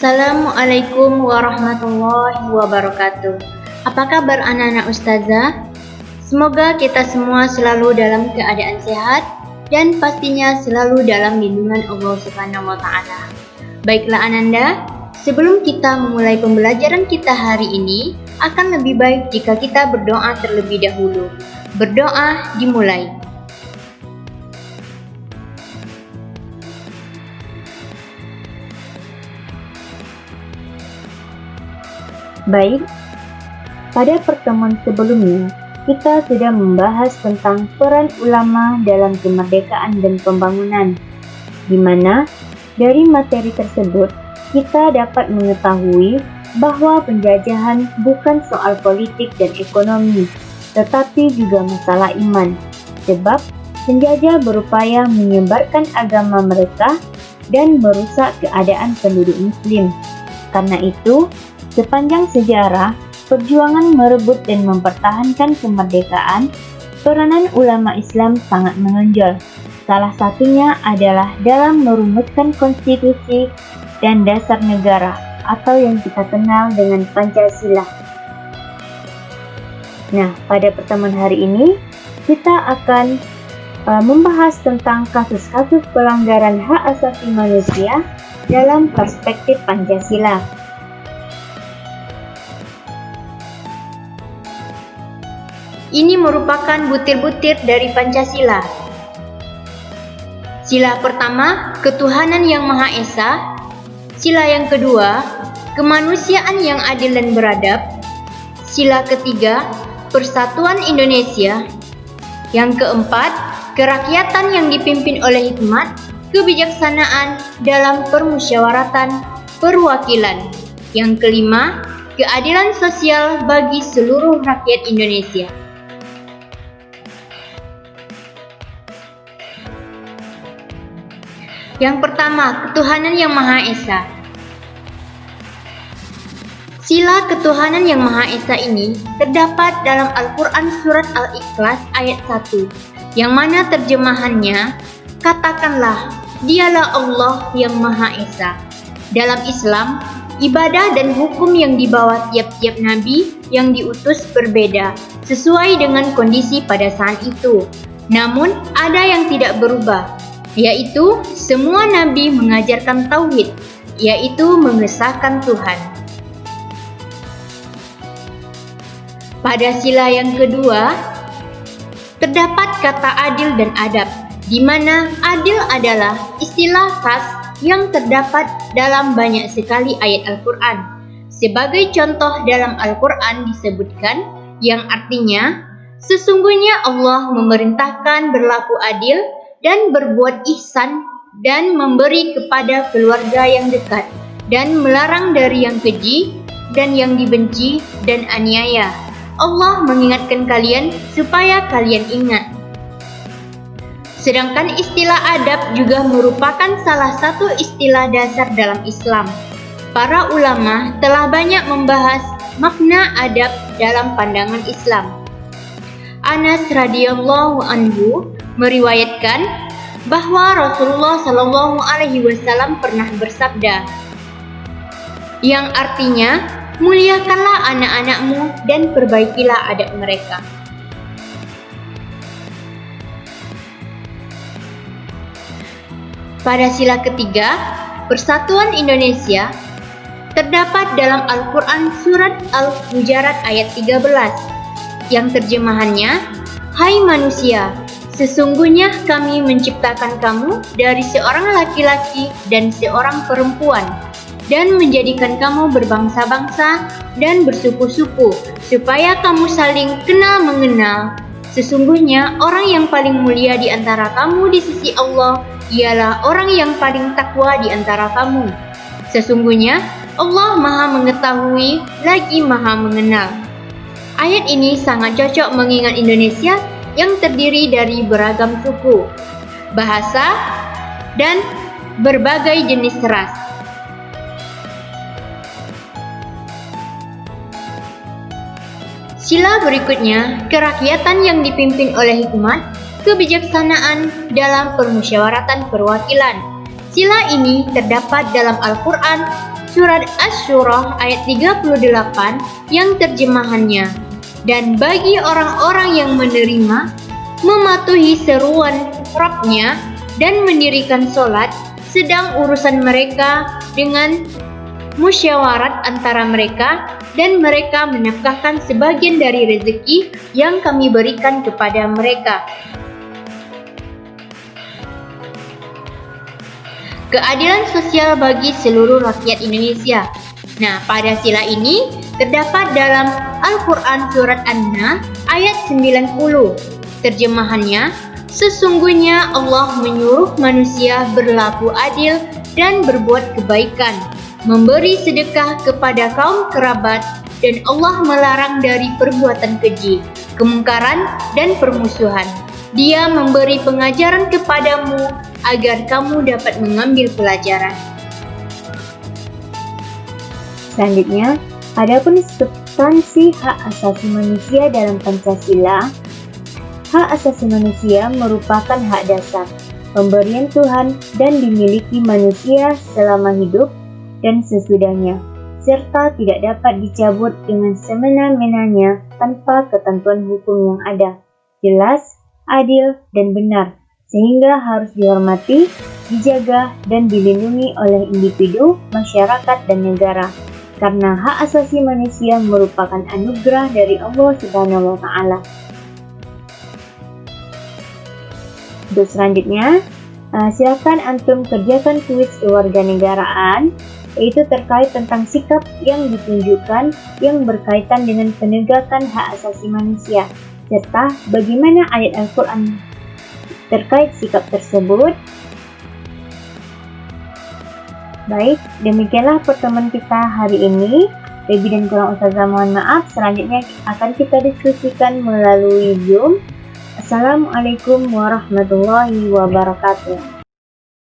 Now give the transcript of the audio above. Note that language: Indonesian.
Assalamualaikum warahmatullahi wabarakatuh. Apa kabar anak-anak ustazah? Semoga kita semua selalu dalam keadaan sehat dan pastinya selalu dalam lindungan Allah Subhanahu wa taala. Baiklah Ananda, sebelum kita memulai pembelajaran kita hari ini, akan lebih baik jika kita berdoa terlebih dahulu. Berdoa dimulai. Baik, pada pertemuan sebelumnya, kita sudah membahas tentang peran ulama dalam kemerdekaan dan pembangunan, di mana dari materi tersebut kita dapat mengetahui bahwa penjajahan bukan soal politik dan ekonomi, tetapi juga masalah iman, sebab penjajah berupaya menyebarkan agama mereka dan merusak keadaan penduduk muslim. Karena itu, sepanjang sejarah, perjuangan merebut dan mempertahankan kemerdekaan, peranan ulama Islam sangat menonjol. Salah satunya adalah dalam merumuskan konstitusi dan dasar negara atau yang kita kenal dengan Pancasila. Nah, pada pertemuan hari ini, kita akan membahas tentang kasus-kasus pelanggaran hak asasi manusia dalam perspektif Pancasila. Ini merupakan butir-butir dari Pancasila. Sila pertama, ketuhanan yang Maha Esa. Sila yang kedua, kemanusiaan yang adil dan beradab. Sila ketiga, persatuan Indonesia. Yang keempat, kerakyatan yang dipimpin oleh hikmat, kebijaksanaan dalam permusyawaratan perwakilan. Yang kelima, keadilan sosial bagi seluruh rakyat Indonesia. Yang pertama, ketuhanan yang Maha Esa. Sila ketuhanan yang Maha Esa ini terdapat dalam Al-Quran Surat Al-Ikhlas ayat 1, yang mana terjemahannya, katakanlah, dialah Allah yang Maha Esa. Dalam Islam, ibadah dan hukum yang dibawa tiap-tiap nabi yang diutus berbeda, sesuai dengan kondisi pada saat itu. Namun, ada yang tidak berubah, yaitu semua nabi mengajarkan tauhid, yaitu mengesahkan Tuhan. Pada sila yang kedua, terdapat kata adil dan adab, di mana adil adalah istilah khas yang terdapat dalam banyak sekali ayat Al-Quran. Sebagai contoh dalam Al-Quran disebutkan yang artinya, sesungguhnya Allah memerintahkan berlaku adil dan berbuat ihsan dan memberi kepada keluarga yang dekat dan melarang dari yang keji dan yang dibenci dan aniaya. Allah mengingatkan kalian supaya kalian ingat. Sedangkan istilah adab juga merupakan salah satu istilah dasar dalam Islam. Para ulama telah banyak membahas makna adab dalam pandangan Islam. Anas radhiyallahu anhu meriwayatkan bahwa Rasulullah Shallallahu Alaihi Wasallam pernah bersabda, yang artinya muliakanlah anak-anakmu dan perbaikilah adab mereka. Pada sila ketiga, persatuan Indonesia, terdapat dalam Al-Quran Surat Al-Hujarat ayat 13, yang terjemahannya, hai manusia, sesungguhnya kami menciptakan kamu dari seorang laki-laki dan seorang perempuan, dan menjadikan kamu berbangsa-bangsa dan bersuku-suku, supaya kamu saling kenal mengenal. Sesungguhnya orang yang paling mulia di antara kamu di sisi Allah ialah orang yang paling takwa di antara kamu. Sesungguhnya Allah Maha Mengetahui lagi Maha Mengenal. Ayat ini sangat cocok mengingat Indonesia yang terdiri dari beragam suku, bahasa, dan berbagai jenis ras. Sila berikutnya, kerakyatan yang dipimpin oleh hikmat, kebijaksanaan dalam permusyawaratan perwakilan. Sila ini terdapat dalam Al-Quran surat Asy-Syura ayat 38 yang terjemahannya, dan bagi orang-orang yang menerima, mematuhi seruan Rabb-nya dan mendirikan sholat, sedang urusan mereka dengan musyawarat antara mereka, dan mereka menafkahkan sebagian dari rezeki yang kami berikan kepada mereka. Keadilan sosial bagi seluruh rakyat Indonesia. Nah, pada sila ini terdapat dalam Al-Quran Surat An-Nahl ayat 90. Terjemahannya, sesungguhnya Allah menyuruh manusia berlaku adil dan berbuat kebaikan, memberi sedekah kepada kaum kerabat, dan Allah melarang dari perbuatan keji, kemungkaran, dan permusuhan. Dia memberi pengajaran kepadamu agar kamu dapat mengambil pelajaran. Selanjutnya, adapun substansi hak asasi manusia dalam Pancasila. Hak asasi manusia merupakan hak dasar, pemberian Tuhan dan dimiliki manusia selama hidup dan sesudahnya, serta tidak dapat dicabut dengan semena-menanya tanpa ketentuan hukum yang ada, jelas, adil, dan benar, sehingga harus dihormati, dijaga, dan dilindungi oleh individu, masyarakat, dan negara. Karena hak asasi manusia merupakan anugerah dari Allah Subhanahu wa Ta'ala. Untuk selanjutnya, silakan antum kerjakan kuis kewarganegaraan, yaitu terkait tentang sikap yang ditunjukkan yang berkaitan dengan penegakan hak asasi manusia, serta bagaimana ayat Al-Quran terkait sikap tersebut. Baik, demikianlah pertemuan kita hari ini. Lebih dan kurang ustazah mohon maaf. Selanjutnya akan kita diskusikan melalui Zoom. Assalamualaikum warahmatullahi wabarakatuh.